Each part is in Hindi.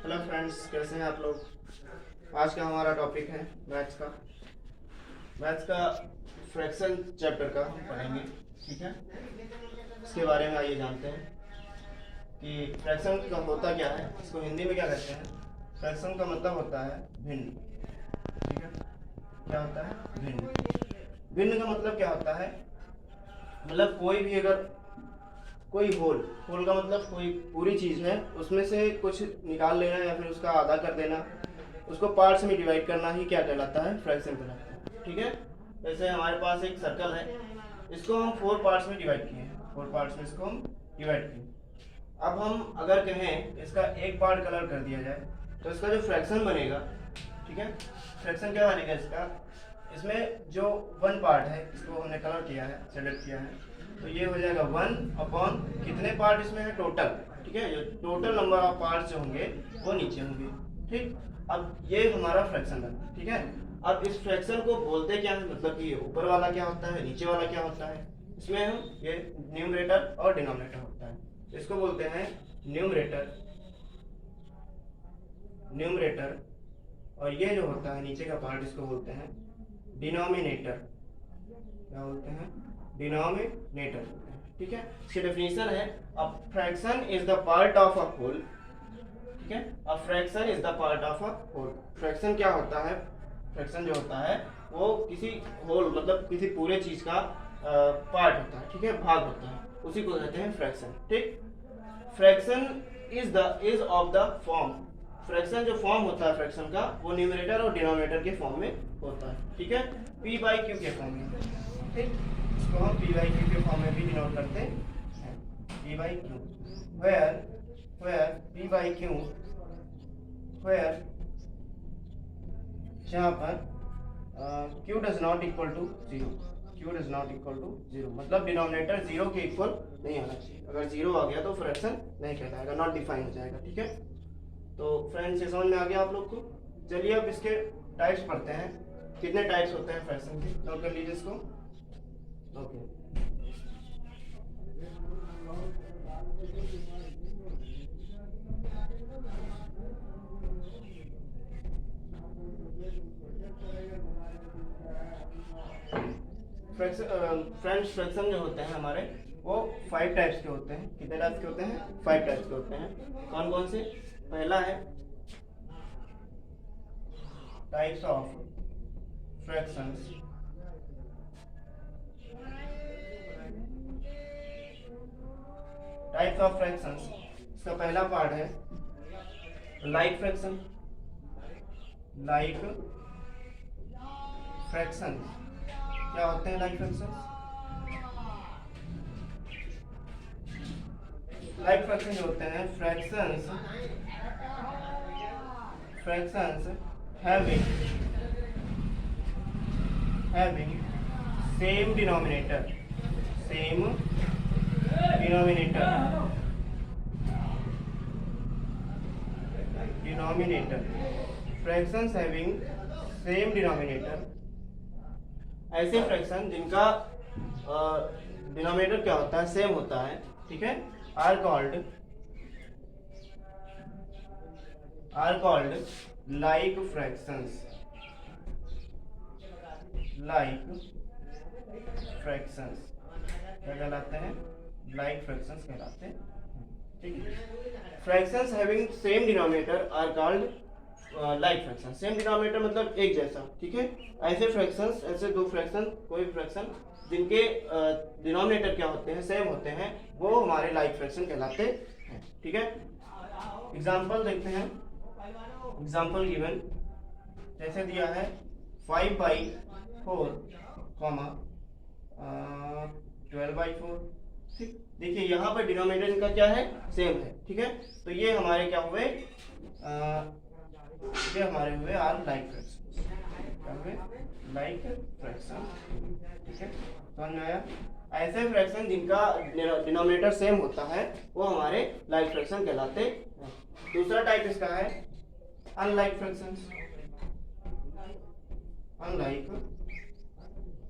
हेलो फ्रेंड्स, कैसे हैं आप लोग। आज का हमारा टॉपिक है मैथ्स का फ्रैक्शन चैप्टर का हम पढ़ेंगे। ठीक है, इसके बारे में आइए जानते हैं कि फ्रैक्शन का होता क्या है, इसको हिंदी में क्या कहते हैं। फ्रैक्शन का मतलब होता है भिन्न। ठीक है, क्या होता है भिन्न। भिन्न का मतलब क्या होता है, मतलब कोई भी अगर कोई होल होल का मतलब कोई पूरी चीज़ है, उसमें से कुछ निकाल लेना या फिर उसका आधा कर देना, उसको पार्ट्स में डिवाइड करना ही क्या कहलाता है, फ्रैक्शन कहलाता है। ठीक है, जैसे हमारे पास एक सर्कल है, इसको हम 4 पार्ट्स में डिवाइड किए हैं, 4 पार्ट्स में इसको हम डिवाइड किए। अब हम अगर कहें इसका एक पार्ट कलर कर दिया जाए तो इसका जो फ्रैक्शन बनेगा, ठीक है, फ्रैक्शन क्या बनेगा इसका, इसमें जो 1 पार्ट है इसको हमने कलर किया है, सेलेक्ट किया है, तो ये हो जाएगा 1 अपॉन कितने पार्ट इसमें है टोटल। ठीक है, जो टोटल नंबर ऑफ पार्ट्स जो होंगे वो नीचे होंगे। ठीक, अब ये हमारा फ्रैक्शन बना। ठीक है, अब इस फ्रैक्शन को बोलते क्या है, मतलब कि ऊपर वाला क्या होता है, नीचे वाला क्या होता है। इसमें हम ये न्यूमरेटर और डिनोमिनेटर होता है, इसको बोलते हैं न्यूमरेटर। न्यूमरेटर और ये जो होता है नीचे का पार्ट, इसको बोलते हैं डिनोमिनेटर। क्या बोलते हैं, डिनोमिनेटर। ठीक है, इसकी डेफिनेशन है a fraction is the part of a whole. ठीक है, a fraction is the part of a whole. Fraction क्या होता है, फ्रैक्शन जो होता है वो किसी होल मतलब किसी पूरे चीज का पार्ट होता है। ठीक है, भाग होता है, उसी को कहते हैं फ्रैक्शन। ठीक, fraction is of the form. Fraction जो फॉर्म होता है फ्रैक्शन का, वो न्यूमरेटर और डिनोमिनेटर के फॉर्म में होता है। ठीक है, पी बाई क्यू के फॉर्म में। ठीक, इसको हम पी बाई क्यू के फॉर्म में भी डिनोट करते हैं, P by Q, where P by Q, where जहाँ पर Q does not equal to zero. Q does not equal to zero मतलब डिनोमिनेटर जीरो के इक्वल नहीं आना चाहिए। अगर जीरो आ गया तो फ्रैक्शन नहीं कहलाएगा, नॉट डिफाइन हो जाएगा। ठीक है, तो फ्रेंड्स ये समझ में आ गया आप लोग को। चलिए अब इसके टाइप्स पढ़ते हैं, कितने टाइप्स होते हैं फ्रैक्शन के, नोट कर लीजिए इसको। ओके, फ्रेंड्स फ्रैक्शन जो होते हैं हमारे वो 5 टाइप्स के होते हैं। कितने टाइप्स के होते हैं, 5 टाइप्स के होते हैं। कौन कौन से, पहला है types of fractions. Types of fractions, इसका पहला पार्ट है लाइक फ्रैक्शन। लाइक फ्रैक्शन क्या होते हैं, लाइक फ्रैक्शन। लाइक फ्रैक्शन जो होते हैं, fractions having having same denominator, same denominator, fractions having same denominator. ऐसे फ्रैक्शन जिनका डिनोमिनेटर क्या होता है, सेम होता है। ठीक है, are called like fractions. Like fractions क्या कहलाते हैं, लाइक फ्रैक्शंस कहलाते हैं। ठीक है, fractions having same denominator are called like fraction. Same denominator मतलब एक जैसा। ठीक है, ऐसे फ्रैक्शंस, ऐसे दो फ्रैक्शन, कोई फ्रैक्शन जिनके डिनोमिनेटर क्या होते हैं, सेम होते हैं, वो हमारे लाइक फ्रैक्शन कहलाते हैं। ठीक है, एग्जांपल देखते हैं। एग्जांपल गिवन, जैसे दिया है 5/4 कॉमा 12/4। ठीक, देखिए यहाँ पर डिनोमिनेटर इनका क्या है, सेम है। ठीक है, तो ये हमारे क्या हुए, ये हमारे हुए आर लाइक फ्रैक्शन। क्या हुए, लाइक फ्रैक्शन। ठीक है, समझ में आया। ऐसे फ्रैक्शन जिनका डिनोमिनेटर सेम होता है वो हमारे लाइक फ्रैक्शन कहलाते हैं। दूसरा टाइप इसका है unlike fractions. Unlike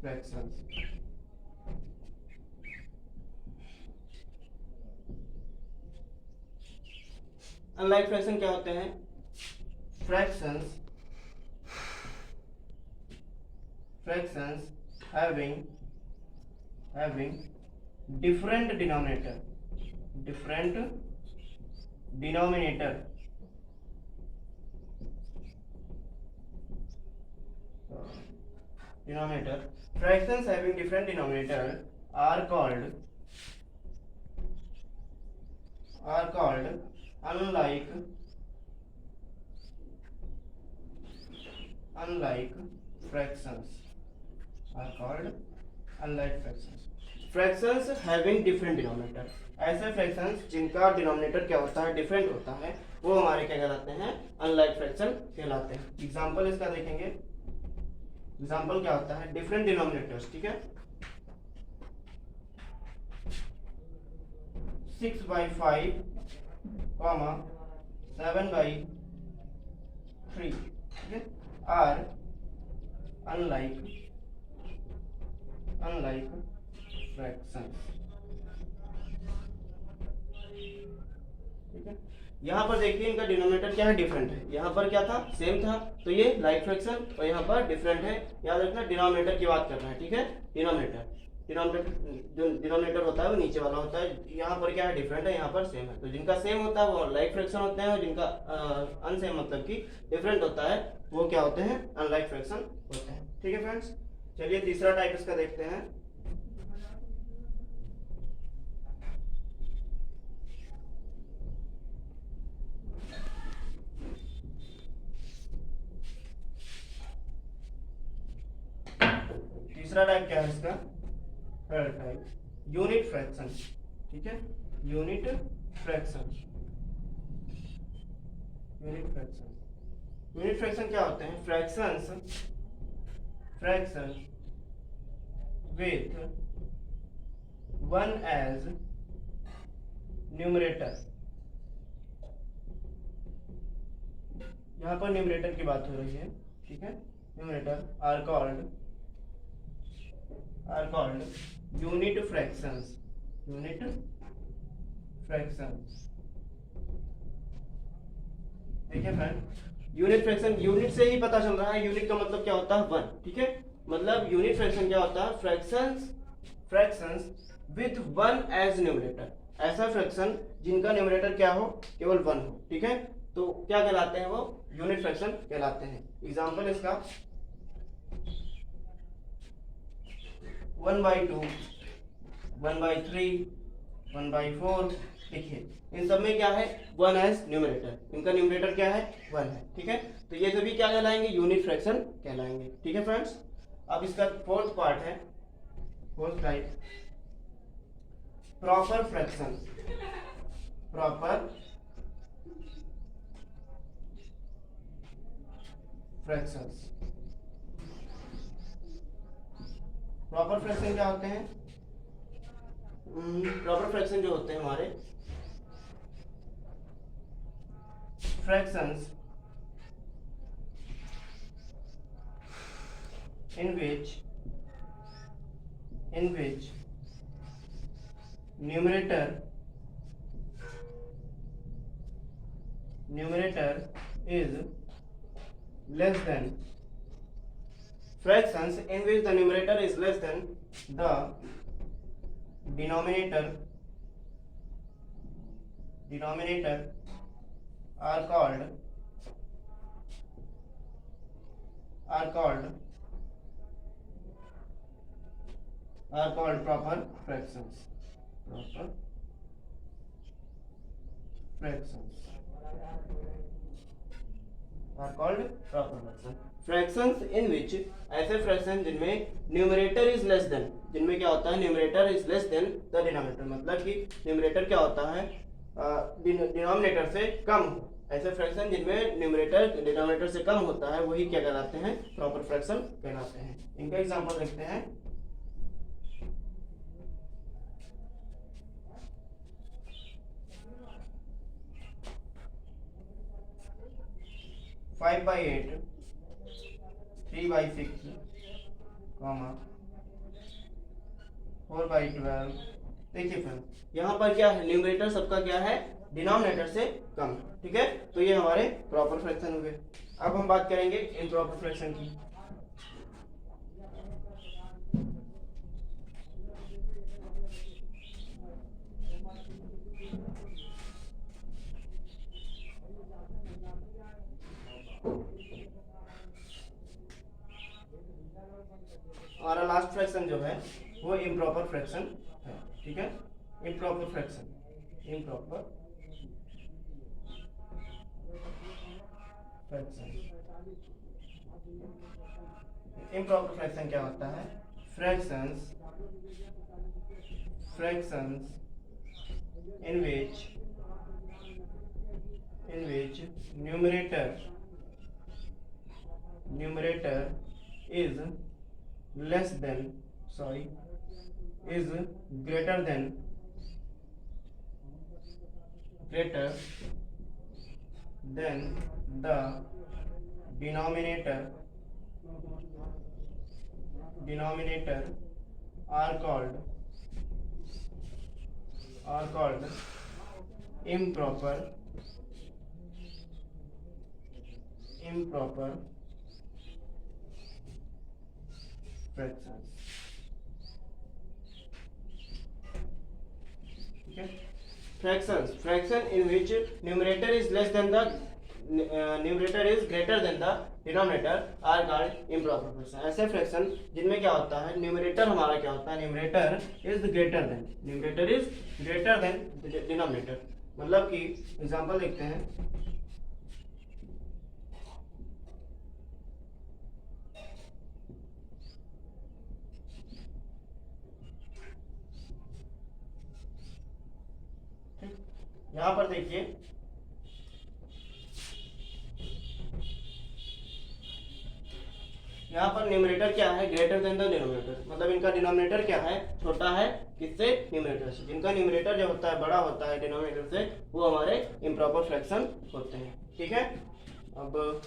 fractions, unlike fraction क्या होते हैं? Fractions having different denominator fractions having different denominator are called unlike fractions are called unlike fractions. Fractions having different denominator, ऐसे फ्रैक्शंस जिनका डिनोमिनेटर क्या होता है? डिफरेंट होता है, वो हमारे क्या कहलाते हैं? अनलाइक फ्रैक्शन कहलाते हैं। एग्जांपल इसका देखेंगे। एग्जांपल क्या होता है? डिफरेंट डिनोमिनेटर्स, ठीक है। 6/5, 7/3, ठीक है, आर अनलाइक फ्रैक्शंस, ठीक है। यहाँ पर देखिए इनका डिनोमिनेटर क्या है? डिफरेंट है। यहाँ पर क्या था? सेम था, तो ये लाइक फ्रैक्शन, और यहाँ पर डिफरेंट है। याद रखना डिनोमिनेटर की बात कर रहा है, ठीक है। डिनोमिनेटर जो डिनोमिनेटर होता है वो नीचे वाला होता है। यहाँ पर क्या है? डिफरेंट है, यहाँ पर सेम है। तो जिनका सेम होता है वो लाइक फ्रैक्शन होते हैं, और जिनका अनसेम मतलब कि डिफरेंट होता है वो क्या होते हैं? अनलाइक फ्रैक्शन होते हैं, ठीक है फ्रेंड्स। चलिए तीसरा टाइप इसका देखते हैं। तीसरा टाइप क्या है इसका? थर्ड टाइप यूनिट फ्रैक्शन, ठीक है। यूनिट फ्रैक्शन क्या होते हैं? Fractions with 1 as numerator। यहाँ पर न्यूमरेटर की बात हो रही है, ठीक है। Numerator are called unit fractions. देखिए फ्रेंड, यूनिट फ्रैक्शन, यूनिट से ही पता चल रहा है। यूनिट का मतलब क्या होता है? 1, ठीक है। मतलब यूनिट फ्रैक्शन क्या होता है? फ्रैक्शंस विथ 1 एज न्यूमरेटर, ऐसा फ्रैक्शन जिनका न्यूमरेटर क्या हो? केवल 1 हो, ठीक है। तो क्या कहलाते हैं? वो यूनिट फ्रैक्शन कहलाते हैं। एग्जांपल इसका 1/2, 1/3, 1/4। देखिए इन सब में क्या है? 1 एज न्यूमरेटर, इनका न्यूमरेटर क्या है? 1 है, ठीक है। तो ये सभी क्या कहलाएंगे? यूनिट फ्रैक्शन कहलाएंगे, ठीक है फ्रेंड्स। अब इसका फोर्थ पार्ट है, fourth type proper fraction. Proper fraction क्या होते हैं? प्रॉपर फ्रैक्शन जो होते हैं हमारे fractions in which numerator is less than, fractions in which the numerator is less than the denominator are called proper fractions। Fractions in which, ऐसे फ्रैक्शन जिनमें न्यूमरेटर इज लेस देन, जिनमें क्या होता है? Numerator is less than the denominator, मतलब कि न्यूमरेटर क्या होता है? डिनोमिनेटर से कम हो। ऐसे फ्रैक्शन जिनमें न्यूमरेटर डिनोमिनेटर से कम होता है वही क्या कहलाते हैं? प्रॉपर फ्रैक्शन कहलाते हैं। इनका एग्जांपल देखते हैं। 5/8, 3/6, 4/12। देखिए फ्रेंड यहाँ पर क्या है? न्यूमरेटर सबका क्या है? डिनोमिनेटर से कम, ठीक है। तो ये हमारे प्रॉपर फ्रैक्शन हो गए। अब हम बात करेंगे इम्प्रॉपर फ्रैक्शन की। हमारा लास्ट फ्रैक्शन जो है वो इम्प्रॉपर फ्रैक्शन है, ठीक है। Improper fraction, improper fraction, improper fraction क्या होता है? Fractions in which numerator is less than, is greater than the denominator are called improper fractions, ठीक है। Fraction in which numerator is less than the numerator is greater than the denominator are called improper fraction। ऐसे फ्रैक्शन जिनमें क्या होता है, न्यूमरेटर हमारा क्या होता है, numerator is greater than denominator. मतलब कि एग्जांपल देखते हैं, यहां पर देखिए यहाँ पर न्यूमरेटर क्या है, ग्रेटर देन द डिनोमिनेटर। मतलब इनका डिनोमिनेटर क्या है, छोटा है किससे, न्यूमरेटर से। जिनका न्यूमरेटर जो होता है बड़ा होता है डिनोमिनेटर से, वो हमारे इम्प्रॉपर फ्रैक्शन होते हैं, ठीक है। अब